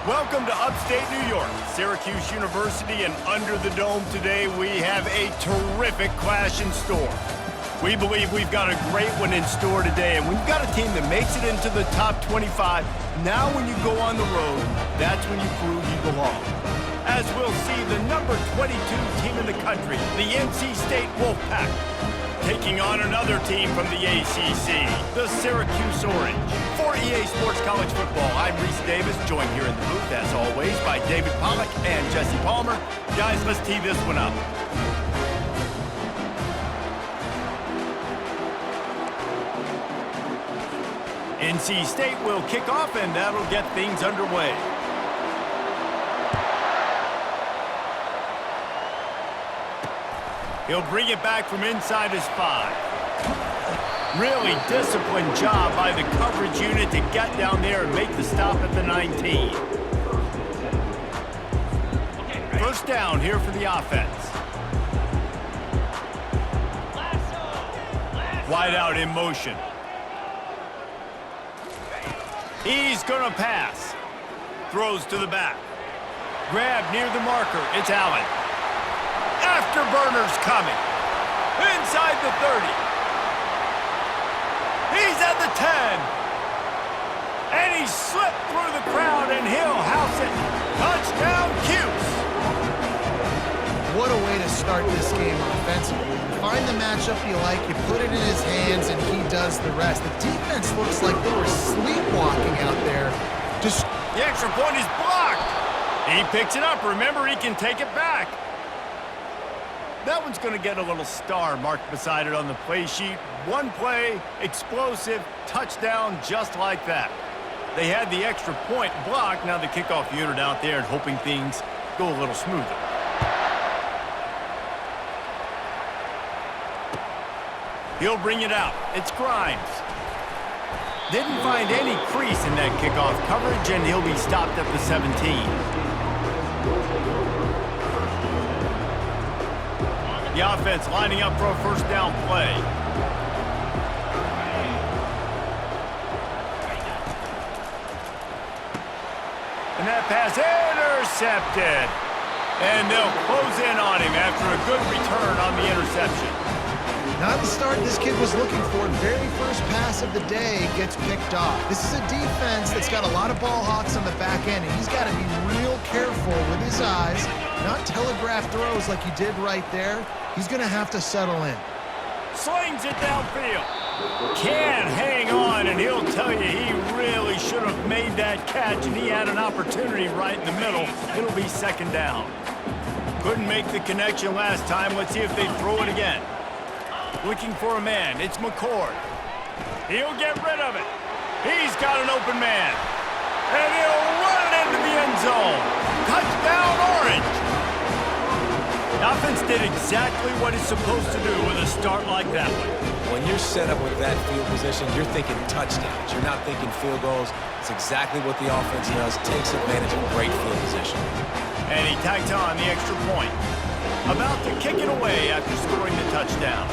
Welcome to upstate New York, Syracuse University, and under the dome today we have a terrific clash in store. We believe we've got a great one in store today, and we've got a team that makes it into the top 25. Now when you go on the road, that's when you prove you belong. As we'll see, the number 22 team in the country, the NC State Wolfpack, taking on another team from the ACC, the Syracuse Orange. For EA Sports College Football, I'm Reese Davis, joined here in the booth, as always, by David Pollack and Jesse Palmer. Guys, let's tee this one up. NC State will kick off, and that'll get things underway. He'll bring it back from inside his 5. Really disciplined job by the coverage unit to get down there and make the stop at the 19. First down here for the offense. Wide out in motion. He's going to pass. Throws to the back. Grab near the marker. It's Allen. Afterburner's coming. Inside the 30. He's at the 10. And he slipped through the crowd, and he'll house it. Touchdown, Cuse. What a way to start this game offensively. You find the matchup you like, you put it in his hands, and he does the rest. The defense looks like they were sleepwalking out there. The extra point is blocked. He picks it up. Remember, he can take it back. That one's going to get a little star marked beside it on the play sheet. One play, explosive, touchdown, just like that. They had the extra point blocked. Now the kickoff unit out there and hoping things go a little smoother. He'll bring it out. It's Grimes. Didn't find any crease in that kickoff coverage, and he'll be stopped at the 17. The offense lining up for a first down play. And that pass intercepted. And they'll close in on him after a good return on the interception. Not the start this kid was looking for. Very first pass of the day gets picked off. This is a defense that's got a lot of ball hawks on the back end, and he's got to be real careful with his eyes, not telegraph throws like he did right there. He's going to have to settle in. Slings it downfield. Can't hang on, and he'll tell you he really should have made that catch, and he had an opportunity right in the middle. It'll be second down. Couldn't make the connection last time. Let's see if they throw it again. Looking for a man. It's McCord. He'll get rid of it. He's got an open man. And he'll run it into the end zone. Touchdown, Orange. The offense did exactly what it's supposed to do with a start like that one. When you're set up with that field position, you're thinking touchdowns. You're not thinking field goals. It's exactly what the offense does. Takes advantage of great field position. And he tacks on the extra point. About to kick it away after scoring the touchdown.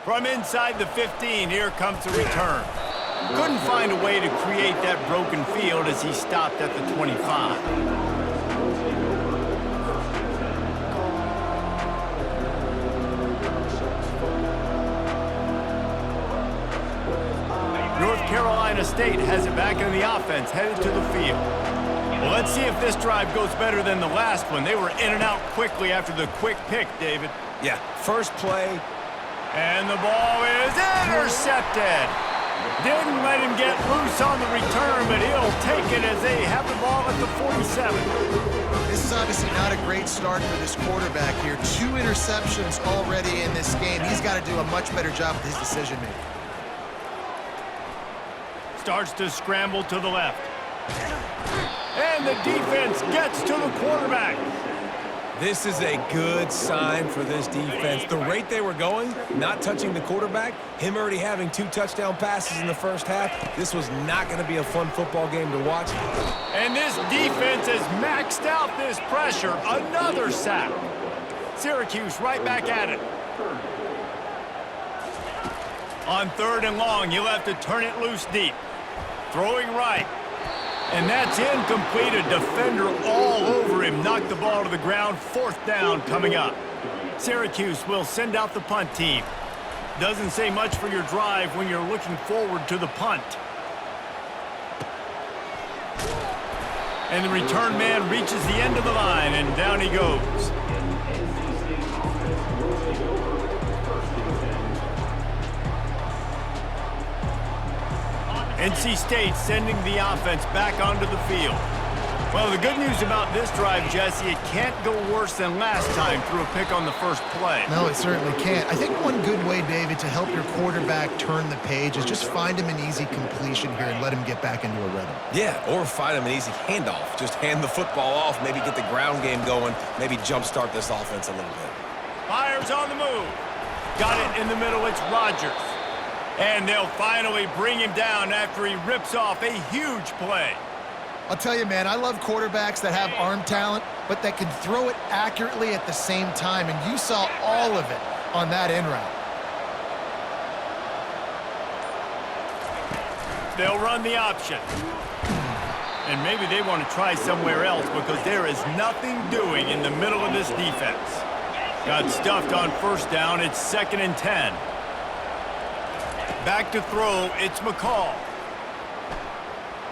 From inside the 15, here comes the return. Couldn't find a way to create that broken field as he stopped at the 25. North Carolina State has it back on the offense, headed to the field. Well, let's see if this drive goes better than the last one. They were in and out quickly after the quick pick, David. Yeah, first play. And the ball is intercepted. Didn't let him get loose on the return, but he'll take it as they have the ball at the 47. This is obviously not a great start for this quarterback here. 2 interceptions already in this game. He's got to do a much better job with his decision-making. Starts to scramble to the left. And the defense gets to the quarterback. This is a good sign for this defense. The rate they were going, not touching the quarterback, him already having 2 touchdown passes in the first half, this was not going to be a fun football game to watch. And this defense has maxed out this pressure. Another sack. Syracuse right back at it. On 3rd and long, he'll have to turn it loose deep. Throwing right. And that's incomplete. A defender all over him. Knocked the ball to the ground. 4th down coming up. Syracuse will send out the punt team. Doesn't say much for your drive when you're looking forward to the punt. And the return man reaches the end of the line, and down he goes. NC State sending the offense back onto the field. Well, the good news about this drive, Jesse, it can't go worse than last time through a pick on the first play. No, it certainly can't. I think one good way, David, to help your quarterback turn the page is just find him an easy completion here and let him get back into a rhythm. Yeah, or find him an easy handoff. Just hand the football off, maybe get the ground game going, maybe jumpstart this offense a little bit. Fires on the move. Got it in the middle. It's Rodgers. And they'll finally bring him down after he rips off a huge play. I'll tell you, man, I love quarterbacks that have arm talent, but that can throw it accurately at the same time, and you saw all of it on that in route. They'll run the option. And maybe they want to try somewhere else because there is nothing doing in the middle of this defense. Got stuffed on 1st down. It's 2nd and 10. Back to throw, it's McCall.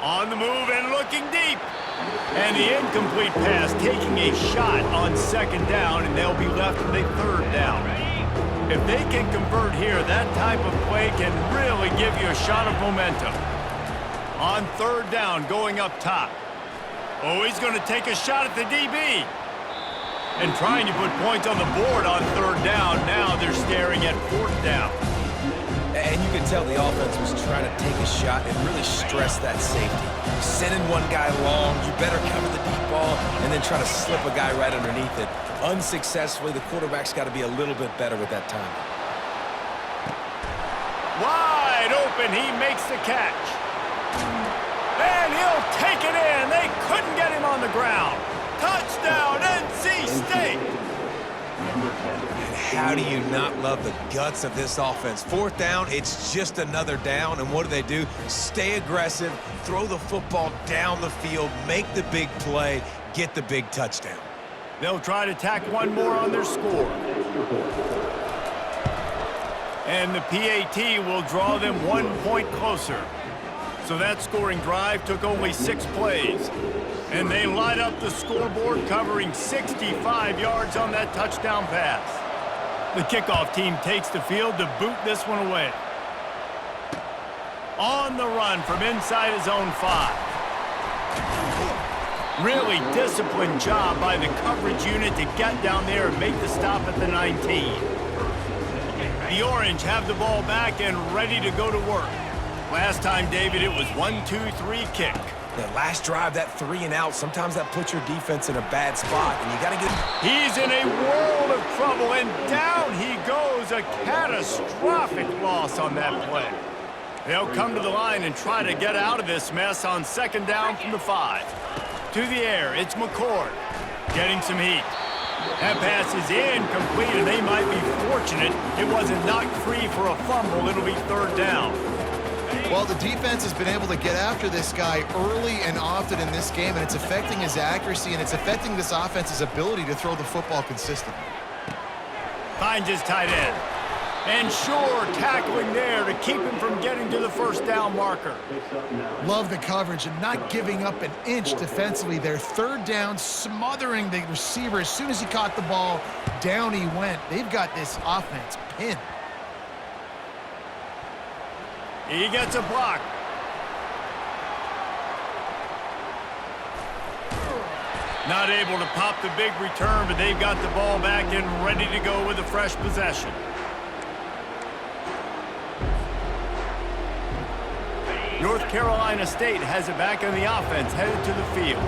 On the move and looking deep. And the incomplete pass taking a shot on 2nd down, and they'll be left with a 3rd down. If they can convert here, that type of play can really give you a shot of momentum. On 3rd down, going up top. Oh, he's going to take a shot at the DB. And trying to put points on the board on 3rd down. Now they're staring at 4th down. And you can tell the offense was trying to take a shot and really stress that safety. Sending one guy long, you better cover the deep ball, and then try to slip a guy right underneath it. Unsuccessfully, the quarterback's got to be a little bit better with that time. Wide open, he makes the catch. And he'll take it in. They couldn't get him on the ground. Touchdown, NC State. How do you not love the guts of this offense? 4th down, it's just another down, and what do? Stay aggressive, throw the football down the field, make the big play, get the big touchdown. They'll try to tack one more on their score. And the PAT will draw them 1 point closer. So that scoring drive took only 6 plays. And they light up the scoreboard, covering 65 yards on that touchdown pass. The kickoff team takes the field to boot this one away. On the run from inside his own 5. Really disciplined job by the coverage unit to get down there and make the stop at the 19. The Orange have the ball back and ready to go to work. Last time, David, it was 1-2-3 kick. The last drive, that 3 and out, sometimes that puts your defense in a bad spot, and you got to get... He's in a world of trouble, and down he goes. A catastrophic loss on that play. They'll come to the line and try to get out of this mess on 2nd down from the 5. To the air, it's McCord getting some heat. That pass is incomplete, and they might be fortunate it wasn't knocked free for a fumble. It'll be 3rd down. Well, the defense has been able to get after this guy early and often in this game, and it's affecting his accuracy, and it's affecting this offense's ability to throw the football consistently. Finds his tight end. And sure, tackling there to keep him from getting to the 1st down marker. Love the coverage and not giving up an inch defensively. Their 3rd down, smothering the receiver. As soon as he caught the ball, down he went. They've got this offense pinned. He gets a block. Not able to pop the big return, but they've got the ball back and ready to go with a fresh possession. North Carolina State has it back on the offense, headed to the field.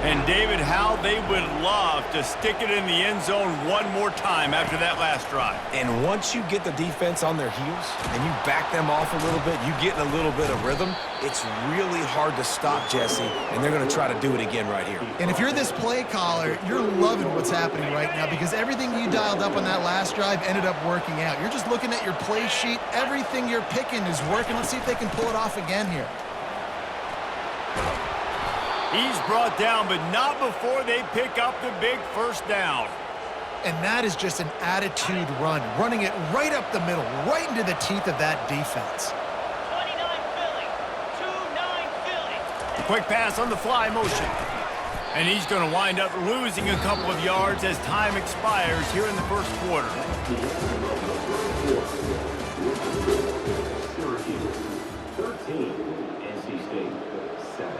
And David, how they would love to stick it in the end zone one more time after that last drive. And once you get the defense on their heels and you back them off a little bit, you get in a little bit of rhythm, it's really hard to stop Jesse, and they're going to try to do it again right here. And if you're this play caller, you're loving what's happening right now because everything you dialed up on that last drive ended up working out. You're just looking at your play sheet. Everything you're picking is working. Let's see if they can pull it off again here. He's brought down, but not before they pick up the big first down. And that is just an attitude run, running it right up the middle, right into the teeth of that defense. 29 Philly, 2-9 Philly. Quick pass on the fly motion. And he's going to wind up losing a couple of yards as time expires here in the first quarter. Syracuse, 13, NC State, 7.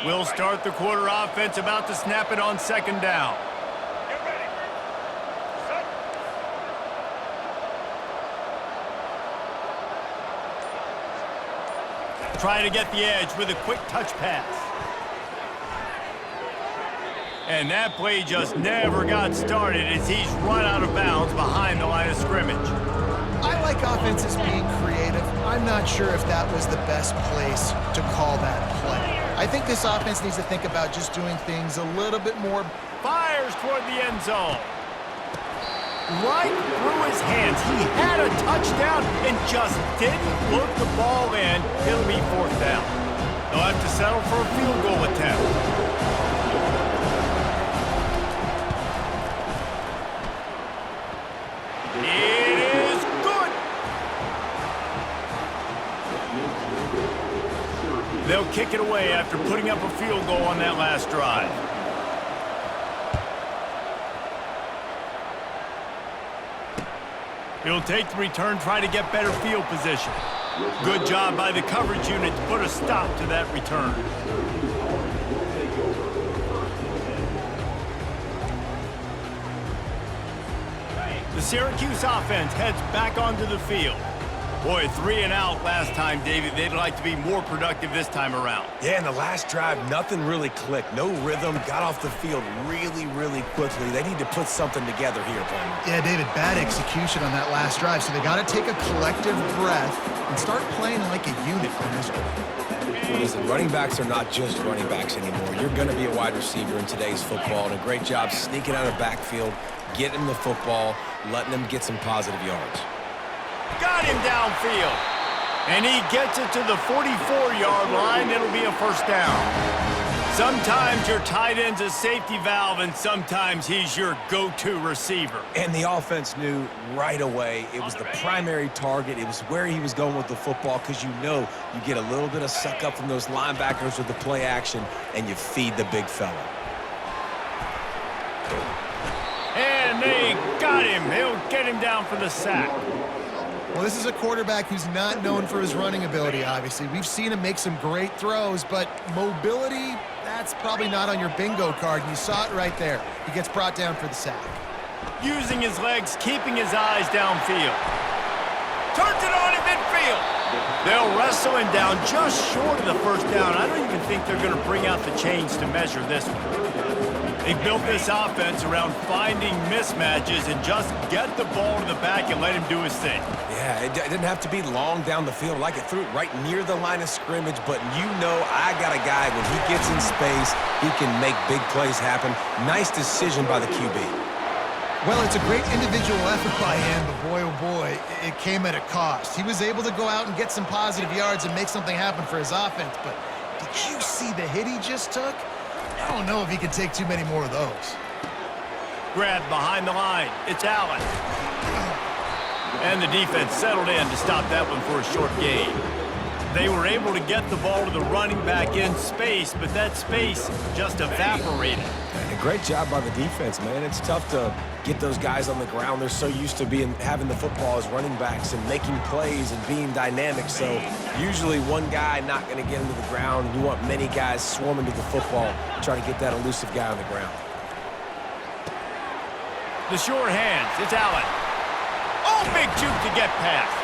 We'll start the quarter offense, about to snap it on second down. Get ready. Set. Try to get the edge with a quick touch pass. And that play just never got started as he's run out of bounds behind the line of scrimmage. I like offenses being creative. I'm not sure if that was the best place to call that play. I think this offense needs to think about just doing things a little bit more. Fires toward the end zone. Right through his hands. He had a touchdown and just didn't look the ball in. It'll be fourth down. They'll have to settle for a field goal attempt. It is good. They'll kick it away after putting up a field goal on that last drive. He'll take the return, try to get better field position. Good job by the coverage unit to put a stop to that return. The Syracuse offense heads back onto the field. Boy, 3 and out last time, David. They'd like to be more productive this time around. Yeah, in the last drive, nothing really clicked. No rhythm, got off the field really quickly. They need to put something together here, Palmer. Yeah, David, bad execution on that last drive, so they got to take a collective breath and start playing like a unit on this one. Listen, running backs are not just running backs anymore. You're going to be a wide receiver in today's football, and a great job sneaking out of backfield, getting the football, letting them get some positive yards. Got him downfield. And he gets it to the 44-yard line. It'll be a first down. Sometimes your tight end's a safety valve, and sometimes he's your go-to receiver. And the offense knew right away it was the primary target. It was where he was going with the football because you know you get a little bit of suck up from those linebackers with the play action, and you feed the big fella. And they got him. They'll get him down for the sack. Well, this is a quarterback who's not known for his running ability, obviously. We've seen him make some great throws, but mobility, that's probably not on your bingo card, and you saw it right there. He gets brought down for the sack. Using his legs, keeping his eyes downfield. Turns it on in midfield. They'll wrestle him down just short of the first down. I don't even think they're going to bring out the chains to measure this one. They built this offense around finding mismatches and just get the ball to the back and let him do his thing. Yeah, it didn't have to be long down the field. Like it threw it right near the line of scrimmage, but you know I got a guy, when he gets in space, he can make big plays happen. Nice decision by the QB. Well, it's a great individual effort by him, but boy, oh boy, it came at a cost. He was able to go out and get some positive yards and make something happen for his offense, but did you see the hit he just took? I don't know if he can take too many more of those. Grabbed behind the line. It's Allen. And the defense settled in to stop that one for a short gain. They were able to get the ball to the running back in space, but that space just evaporated. And a great job by the defense, man. It's tough to get those guys on the ground. They're so used to having the football as running backs and making plays and being dynamic. So usually one guy not going to get into the ground. You want many guys swarming to the football, try to get that elusive guy on the ground. The short hands. It's Allen. Oh, big juke to get past.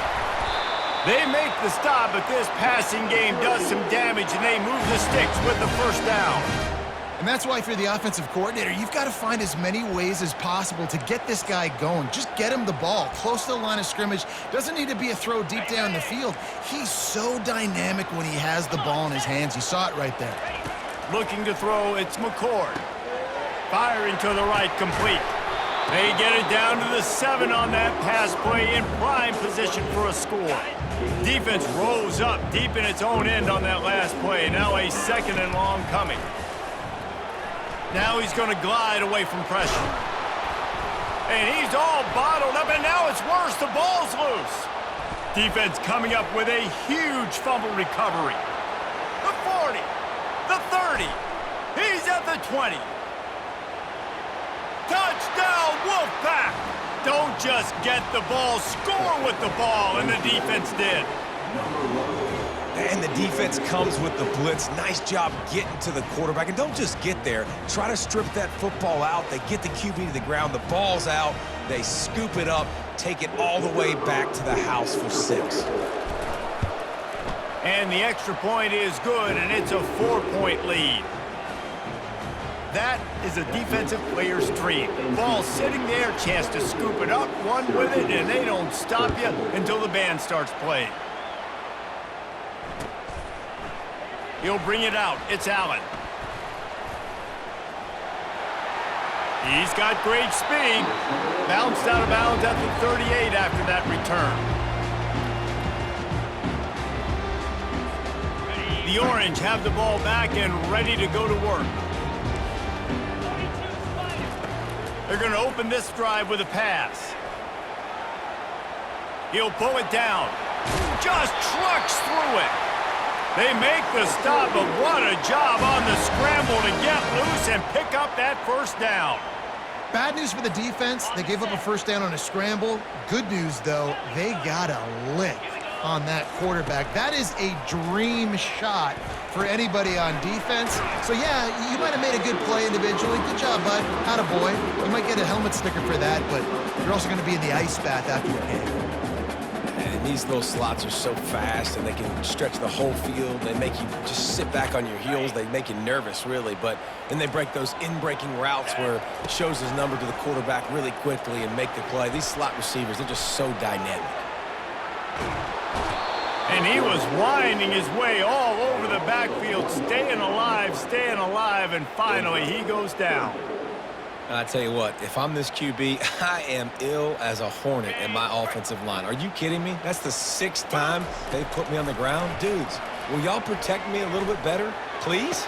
They make the stop, but this passing game does some damage, and they move the sticks with the first down. And that's why if you're the offensive coordinator, you've got to find as many ways as possible to get this guy going. Just get him the ball close to the line of scrimmage. Doesn't need to be a throw deep down the field. He's so dynamic when he has the ball in his hands. You saw it right there. Looking to throw, it's McCord. Firing to the right, complete. They get it down to the 7 on that pass play, in prime position for a score. Defense rose up deep in its own end on that last play. Now a 2nd and long coming. Now he's going to glide away from pressure. And he's all bottled up, and now it's worse. The ball's loose. Defense coming up with a huge fumble recovery. The 40, the 30. He's at the 20. Touchdown, Wolfpack! Don't just get the ball, score with the ball, and the defense did. And the defense comes with the blitz. Nice job getting to the quarterback. And don't just get there. Try to strip that football out. They get the QB to the ground. The ball's out. They scoop it up, take it all the way back to the house for 6. And the extra point is good, and it's a 4-point lead. That is a defensive player's dream. Ball sitting there, chance to scoop it up, run with it, and they don't stop you until the band starts playing. He'll bring it out. It's Allen. He's got great speed. Bounced out of bounds at the 38 after that return. The Orange have the ball back and ready to go to work. They're going to open this drive with a pass. He'll pull it down. Just trucks through it. They make the stop, but what a job on the scramble to get loose and pick up that first down. Bad news for the defense. They gave up a first down on a scramble. Good news, though, they got a lick on that quarterback. That is a dream shot for anybody on defense. So, yeah, you might have made a good play individually. Good job, bud. Attaboy. You might get a helmet sticker for that, but you're also going to be in the ice bath after the game. And these little slots are so fast, and they can stretch the whole field. They make you just sit back on your heels. They make you nervous, really. But then they break those in-breaking routes where it shows his number to the quarterback really quickly and make the play. These slot receivers, they're just so dynamic. And he was winding his way all over the backfield, staying alive, and finally he goes down. And I tell you what, if I'm this QB, I am ill as a hornet in my offensive line. Are you kidding me? That's the 6th time they've put me on the ground. Dudes, will y'all protect me a little bit better, please?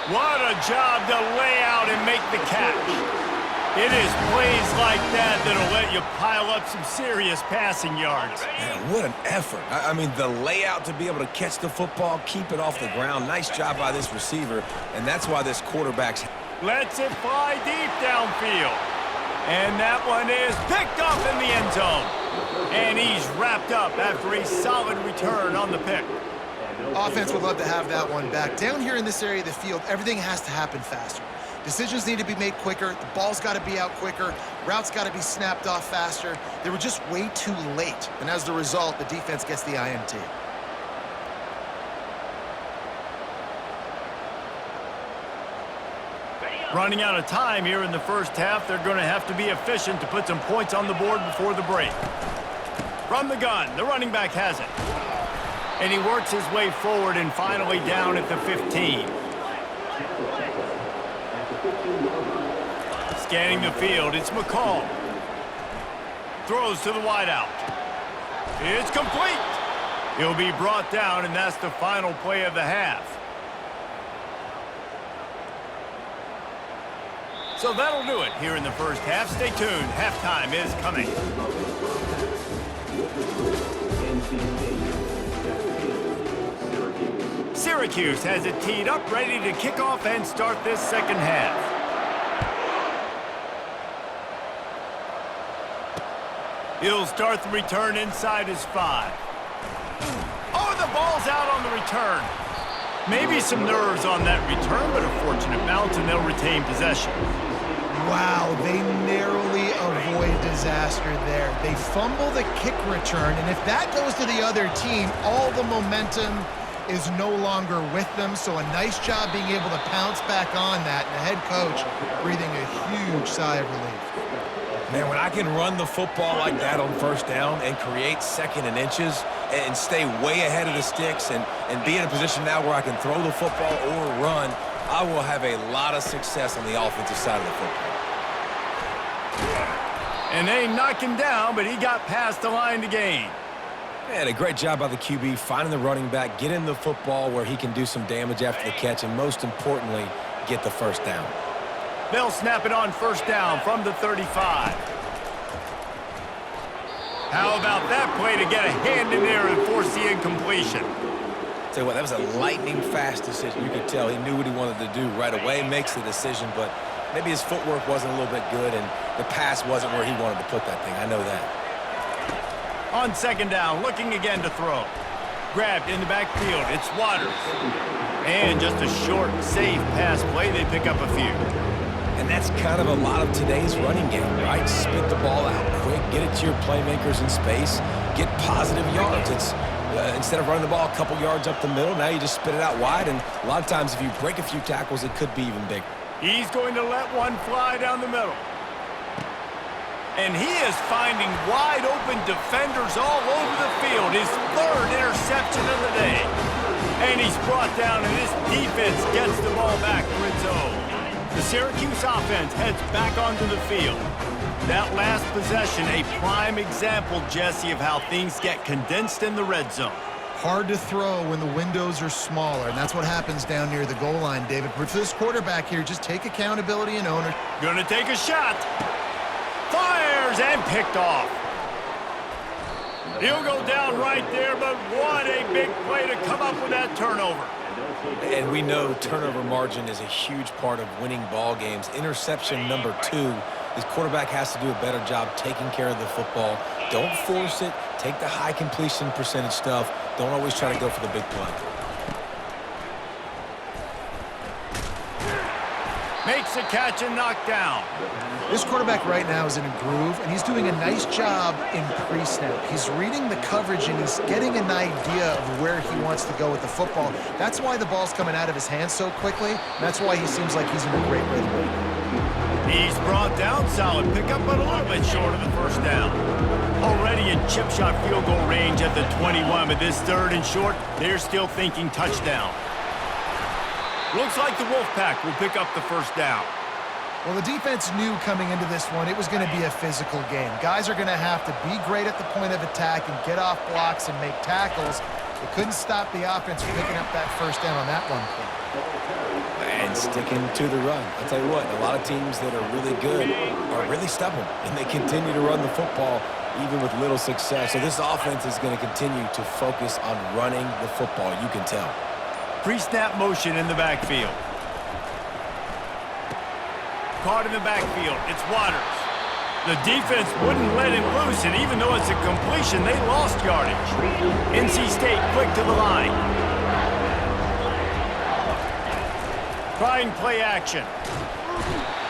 What a job to lay out and make the catch. It is plays like that that'll let you pile up some serious passing yards. Man, what an effort. I mean, the layout to be able to catch the football, keep it off the ground. Nice job by this receiver, and that's why this quarterback's... Lets it fly deep downfield. And that one is picked off in the end zone. And he's wrapped up after a solid return on the pick. Offense would love to have that one back. Down here in this area of the field, everything has to happen faster. Decisions need to be made quicker. The ball's got to be out quicker. Routes got to be snapped off faster. They were just way too late. And as the result, the defense gets the INT. Running out of time here in the first half. They're going to have to be efficient to put some points on the board before the break. From the gun, the running back has it. And he works his way forward and finally down at the 15. Scanning the field, it's McCall. Throws to the wideout. It's complete. He'll be brought down, and that's the final play of the half. So that'll do it here in the first half. Stay tuned. Halftime is coming. Syracuse has it teed up, ready to kick off and start this second half. He'll start the return inside his 5. Oh, the ball's out on the return. Maybe some nerves on that return, but a fortunate bounce, and they'll retain possession. Wow, they narrowly avoid disaster there. They fumble the kick return, and if that goes to the other team, all the momentum is no longer with them, so a nice job being able to pounce back on that, and the head coach breathing a huge sigh of relief. Man, when I can run the football like that on first down and create second and inches and stay way ahead of the sticks and be in a position now where I can throw the football or run, I will have a lot of success on the offensive side of the football. And they knock him down, but he got past the line to gain. Man, a great job by the QB finding the running back, getting the football where he can do some damage after the catch, and most importantly, get the first down. They'll snap it on first down from the 35. How about that play to get a hand in there and force the incompletion? Tell you what, that was a lightning-fast decision. You could tell he knew what he wanted to do right away, makes the decision, but maybe his footwork wasn't a little bit good, and the pass wasn't where he wanted to put that thing. I know that. On second down, looking again to throw. Grabbed in the backfield, it's Waters. And just a short, safe pass play, they pick up a few. And that's kind of a lot of today's running game, right? Spit the ball out quick, get it to your playmakers in space, get positive yards. It's instead of running the ball a couple yards up the middle, now you just spit it out wide, and a lot of times if you break a few tackles, it could be even bigger. He's going to let one fly down the middle. And he is finding wide-open defenders all over the field. His third interception of the day. And he's brought down, and this defense gets the ball back for its own. The Syracuse offense heads back onto the field. That last possession, a prime example, Jesse, of how things get condensed in the red zone. Hard to throw when the windows are smaller, and that's what happens down near the goal line, David. But for this quarterback here, just take accountability and ownership. Gonna take a shot. Fires and picked off. He'll go down right there, but what a big play to come up with that turnover. And we know turnover margin is a huge part of winning ball games. Interception number 2. This quarterback has to do a better job taking care of the football. Don't force it. Take the high completion percentage stuff. Don't always try to go for the big play. Makes a catch and knocked down. This quarterback right now is in a groove, and he's doing a nice job in pre-snap. He's reading the coverage, and he's getting an idea of where he wants to go with the football. That's why the ball's coming out of his hands so quickly. And that's why he seems like he's in a great rhythm. He's brought down, solid pickup, but a little bit short of the first down. Already in chip shot field goal range at the 21, but this third and short, they're still thinking touchdown. Looks like the Wolfpack will pick up the first down. Well, the defense knew coming into this one it was going to be a physical game. Guys are going to have to be great at the point of attack and get off blocks and make tackles. They couldn't stop the offense from picking up that first down on that one play. And sticking to the run. I'll tell you what, a lot of teams that are really good are really stubborn, and they continue to run the football even with little success. So this offense is going to continue to focus on running the football, you can tell. Pre-snap motion in the backfield. Caught in the backfield, it's Waters. The defense wouldn't let him loose, and even though it's a completion, they lost yardage. NC State quick to the line. Trying play action.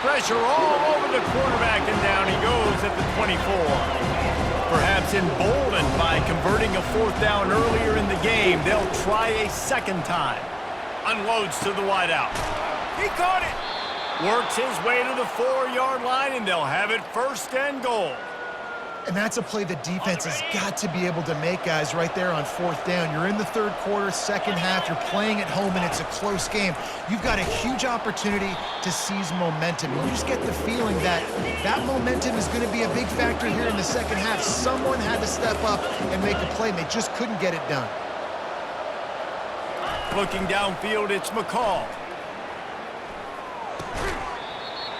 Pressure all over the quarterback, and down he goes at the 24. Perhaps emboldened by converting a fourth down earlier in the game, they'll try a second time. Unloads to the wideout. He caught it. Works his way to the 4-yard line, and they'll have it first and goal. And that's a play the defense has got to be able to make, guys, right there on fourth down. You're in the third quarter, second half. You're playing at home, and it's a close game. You've got a huge opportunity to seize momentum. You just get the feeling that that momentum is going to be a big factor here in the second half. Someone had to step up and make a play, and they just couldn't get it done. Looking downfield, it's McCall.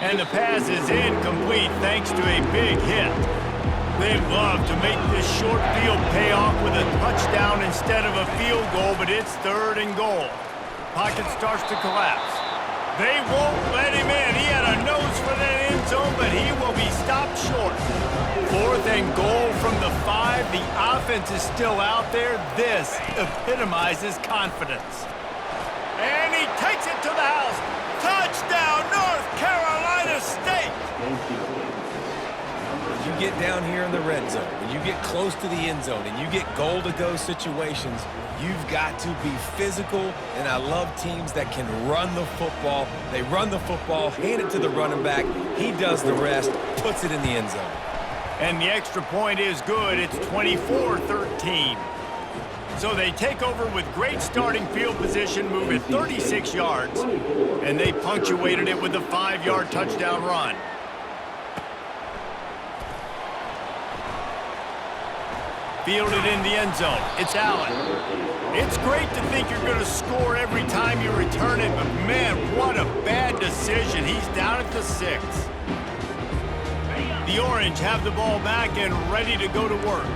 And the pass is incomplete thanks to a big hit. They'd love to make this short field pay off with a touchdown instead of a field goal, but it's third and goal. Pocket starts to collapse. They won't let him in. He had a nose for that end zone, but he will be stopped short. Fourth and goal from the 5. The offense is still out there. This epitomizes confidence. And he takes it to the house. Touchdown, North Carolina State! get down here in the red zone, when you get close to the end zone, and you get goal-to-go situations, you've got to be physical, and I love teams that can run the football. They run the football, hand it to the running back. He does the rest, puts it in the end zone. And the extra point is good. It's 24-13. So they take over with great starting field position, move it 36 yards, and they punctuated it with a 5-yard touchdown run. Fielded in the end zone. It's Allen. It's great to think you're going to score every time you return it, but man, what a bad decision. He's down at the 6. The Orange have the ball back and ready to go to work.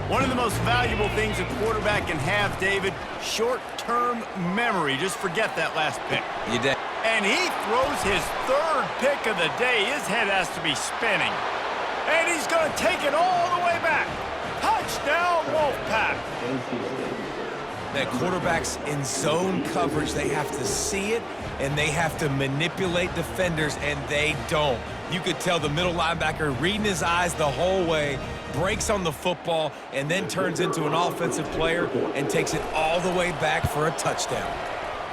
One of the most valuable things a quarterback can have, David, short-term memory. Just forget that last pick. You did. And he throws his 3rd pick of the day. His head has to be spinning. And he's going to take it all the way back. Touchdown, Wolfpack. That quarterbacks in zone coverage, they have to see it, and they have to manipulate defenders, and they don't. You could tell the middle linebacker reading his eyes the whole way, breaks on the football, and then turns into an offensive player and takes it all the way back for a touchdown.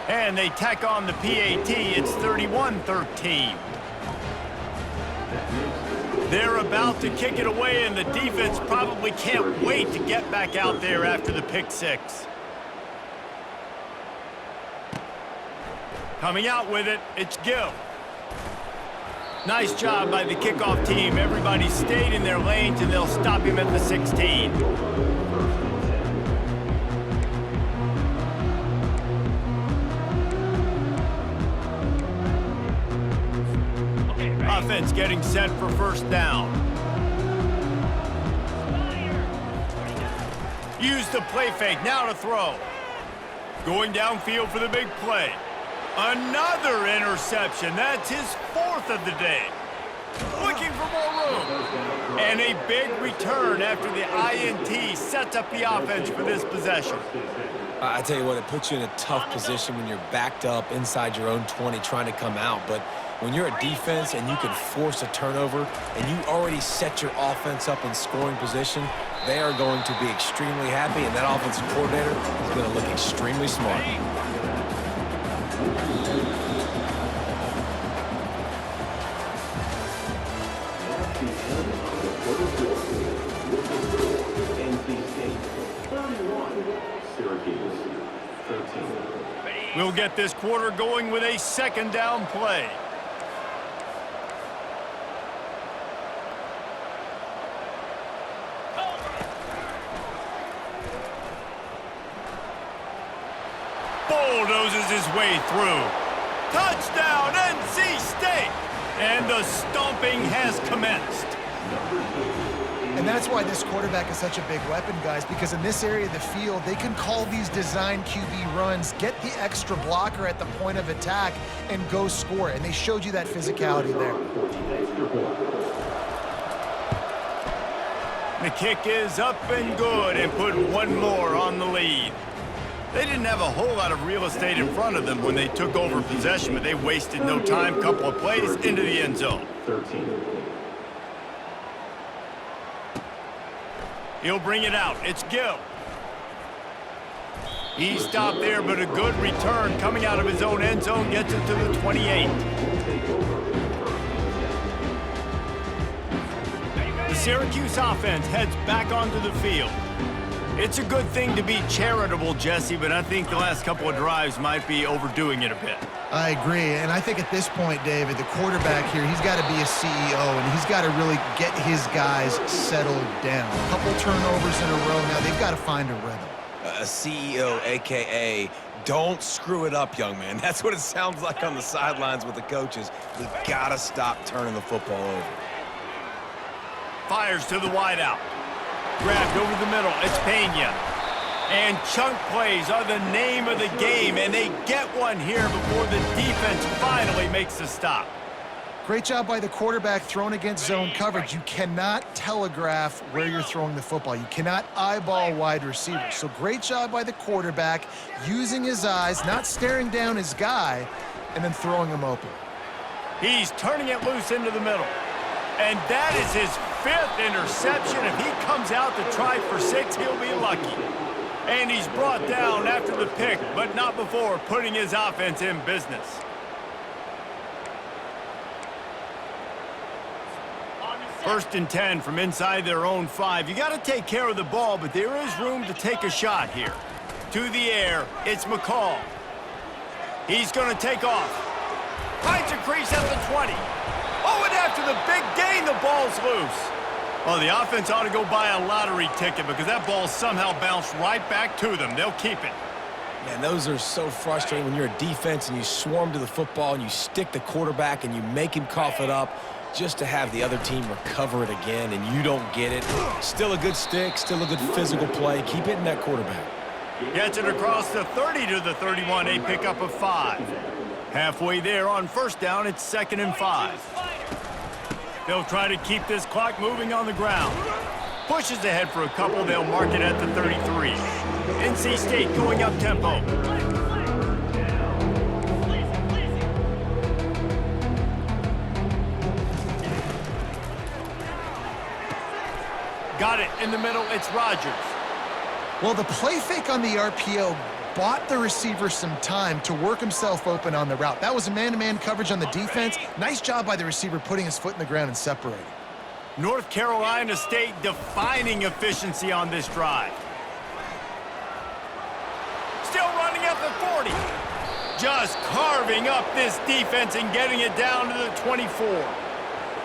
And they tack on the PAT. It's 31-13. They're about to kick it away, and the defense probably can't wait to get back out there after the pick 6. Coming out with it, it's Gill. Nice job by the kickoff team. Everybody stayed in their lanes, and they'll stop him at the 16. Offense getting set for first down. Use the play fake, now to throw. Going downfield for the big play. Another interception. That's his 4th of the day. Looking for more room. And a big return after the INT sets up the offense for this possession. I tell you what, it puts you in a tough position when you're backed up inside your own 20 trying to come out. But when you're a defense and you can force a turnover and you already set your offense up in scoring position, they are going to be extremely happy, and that offensive coordinator is going to look extremely smart. We'll get this quarter going with a 2nd down play. Bulldozes his way through. Touchdown, NC State! And the stomping has commenced. And that's why this quarterback is such a big weapon, guys, because in this area of the field, they can call these design QB runs, get the extra blocker at the point of attack, and go score. And they showed you that physicality there. The kick is up and good, and put one more on the lead. They didn't have a whole lot of real estate in front of them when they took over possession, but they wasted no time. Couple of plays into the end zone. 13. He'll bring it out. It's Gill. He stopped there, but a good return coming out of his own end zone gets it to the 28. The Syracuse offense heads back onto the field. It's a good thing to be charitable, Jesse, but I think the last couple of drives might be overdoing it a bit. I agree, and I think at this point, David, the quarterback here, he's got to be a CEO, and he's got to really get his guys settled down. A couple turnovers in a row now. They've got to find a rhythm. A CEO, a.k.a. don't screw it up, young man. That's what it sounds like on the sidelines with the coaches. You got to stop turning the football over. Fires to the wideout. Grabbed over the middle. It's Pena. And chunk plays are the name of the game, and they get one here before the defense finally makes the stop. Great job by the quarterback thrown against zone coverage. You cannot telegraph where you're throwing the football. You cannot eyeball wide receivers. So great job by the quarterback using his eyes, not staring down his guy, and then throwing him open. He's turning it loose into the middle. And that is his fifth interception. If he comes out to try for 6, he'll be lucky. And he's brought down after the pick, but not before putting his offense in business. First and 10 from inside their own 5. You got to take care of the ball, but there is room to take a shot here. To the air, it's McCall. He's going to take off. Finds a crease at the 20. Oh, and after the big gain, the ball's loose. Well, the offense ought to go buy a lottery ticket because that ball somehow bounced right back to them. They'll keep it. Man, those are so frustrating when you're a defense and you swarm to the football and you stick the quarterback and you make him cough it up just to have the other team recover it again and you don't get it. Still a good stick, still a good physical play. Keep hitting that quarterback. Gets it across the 30 to the 31, a pickup of 5. Halfway there on first down, it's 2nd and 5. They'll try to keep this clock moving on the ground. Pushes ahead for a couple, they'll mark it at the 33. NC State going up tempo. Got it in the middle, it's Rodgers. Well, the play fake on the RPO bought the receiver some time to work himself open on the route. That was a man-to-man coverage on the defense. Nice job by the receiver putting his foot in the ground and separating. North Carolina State defining efficiency on this drive. Still running at the 40. Just carving up this defense and getting it down to the 24.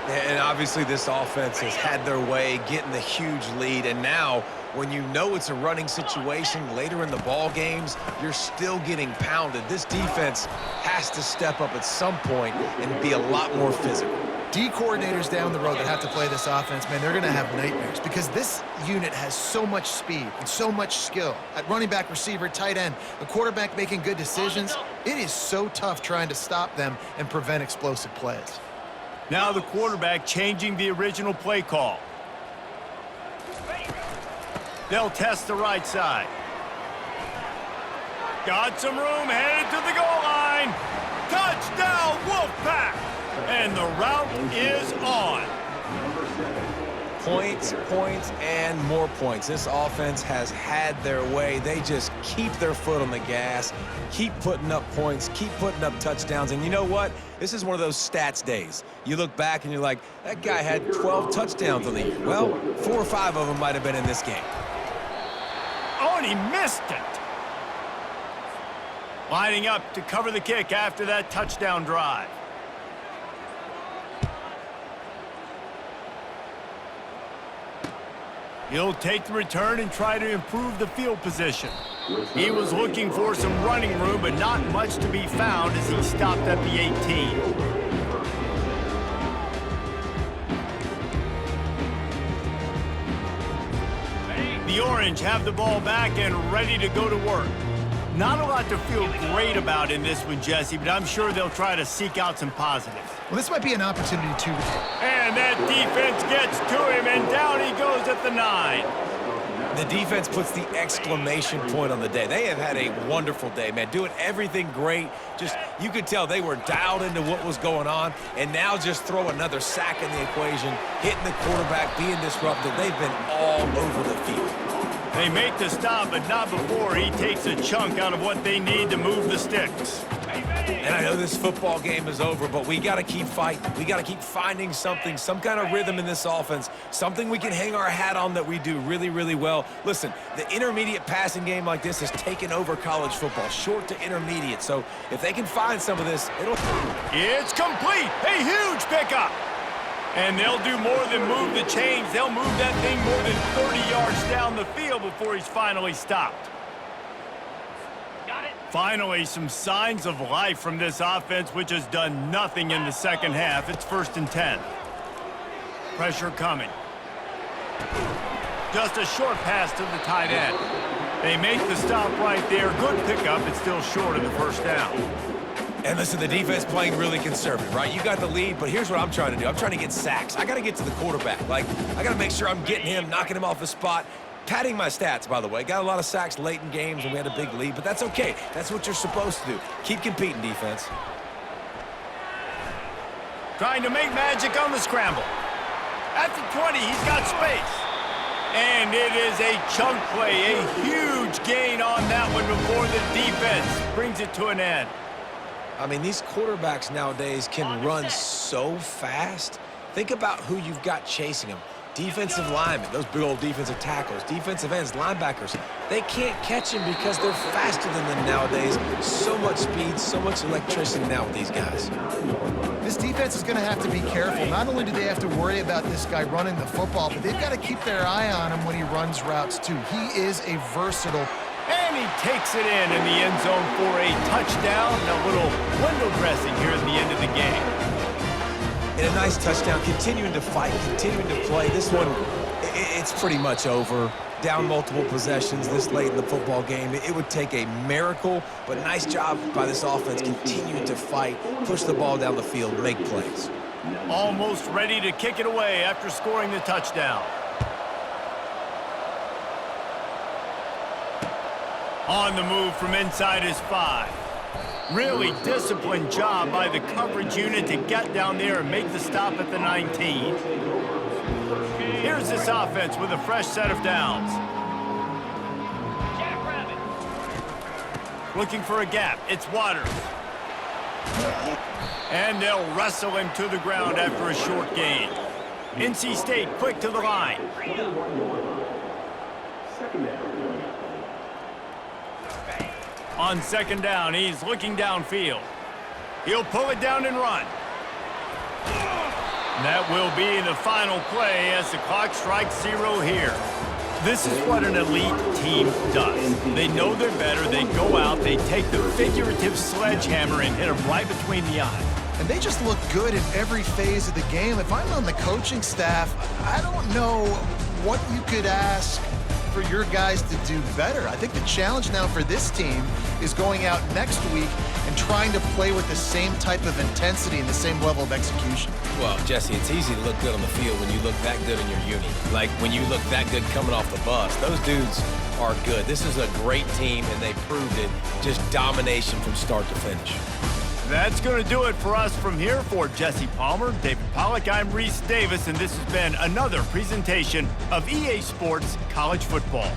And obviously this offense has had their way, getting the huge lead, and now when you know it's a running situation later in the ball games, you're still getting pounded. This defense has to step up at some point and be a lot more physical. D coordinators down the road that have to play this offense, man, they're going to have nightmares because this unit has so much speed and so much skill. At running back, receiver, tight end, the quarterback making good decisions, it is so tough trying to stop them and prevent explosive plays. Now the quarterback changing the original play call. They'll test the right side. Got some room, headed to the goal line. Touchdown, Wolfpack! And the route is on. Points, points, and more points. This offense has had their way. They just keep their foot on the gas, keep putting up points, keep putting up touchdowns. And you know what? This is one of those stats days. You look back and you're like, that guy had 12 touchdowns on the year. Well, 4 or 5 of them might have been in this game. Oh, and he missed it. Lining up to cover the kick after that touchdown drive. He'll take the return and try to improve the field position. He was looking for some running room, but not much to be found as he stopped at the 18. The Orange have the ball back and ready to go to work. Not a lot to feel great about in this one, Jesse, but I'm sure they'll try to seek out some positives. Well, this might be an opportunity to... And that defense gets to him, and down he goes at the 9. The defense puts the exclamation point on the day. They have had a wonderful day, man, doing everything great. Just, you could tell they were dialed into what was going on, and now just throw another sack in the equation, hitting the quarterback, being disruptive. They've been all over the field. They make the stop, but not before he takes a chunk out of what they need to move the sticks. And I know this football game is over, but we got to keep fighting. We got to keep finding something, some kind of rhythm in this offense, something we can hang our hat on that we do really, really well. Listen, the intermediate passing game like this has taken over college football, short to intermediate. So if they can find some of this, it'll... It's complete. A huge pickup. And they'll do more than move the chains. They'll move that thing more than 30 yards down the field before he's finally stopped. Got it. Finally, some signs of life from this offense, which has done nothing in the second half. It's 1st and 10. Pressure coming. Just a short pass to the tight end. They make the stop right there. Good pickup. It's still short of the first down. And listen, the defense playing really conservative, right? You got the lead, but here's what I'm trying to do. I'm trying to get sacks. I got to get to the quarterback. Like, I got to make sure I'm getting him, knocking him off the spot. Padding my stats, by the way. Got a lot of sacks late in games, and we had a big lead, but that's okay. That's what you're supposed to do. Keep competing, defense. Trying to make magic on the scramble. At the 20, he's got space. And it is a chunk play, a huge gain on that one before the defense brings it to an end. I mean, these quarterbacks nowadays can run so fast. Think about who you've got chasing them. Defensive linemen, those big old defensive tackles, defensive ends, linebackers. They can't catch him because they're faster than them nowadays. So much speed, so much electricity now with these guys. This defense is going to have to be careful. Not only do they have to worry about this guy running the football, but they've got to keep their eye on him when he runs routes too. He is a versatile. And he takes it in the end zone for a touchdown. A little window dressing here at the end of the game. And a nice touchdown, continuing to fight, continuing to play. This one, it's pretty much over. Down multiple possessions this late in the football game. It would take a miracle, but nice job by this offense continuing to fight, push the ball down the field, make plays. Almost ready to kick it away after scoring the touchdown. On the move from inside his 5. Really disciplined job by the coverage unit to get down there and make the stop at the 19. Here's this offense with a fresh set of downs. Jackrabbit. Looking for a gap. It's Waters. And they'll wrestle him to the ground after a short gain. NC State quick to the line. Second down. On second down, he's looking downfield. He'll pull it down and run. That will be the final play as the clock strikes 0 here. This is what an elite team does. They know they're better. They go out, they take the figurative sledgehammer and hit them right between the eyes. And they just look good in every phase of the game. If I'm on the coaching staff, I don't know what you could ask for your guys to do better. I think the challenge now for this team is going out next week and trying to play with the same type of intensity and the same level of execution. Well, Jesse, it's easy to look good on the field when you look that good in your uni. Like when you look that good coming off the bus. Those dudes are good. This is a great team, and they proved it. Just domination from start to finish. That's going to do it for us from here. For Jesse Palmer, David Pollack, I'm Reese Davis, and this has been another presentation of EA Sports College Football.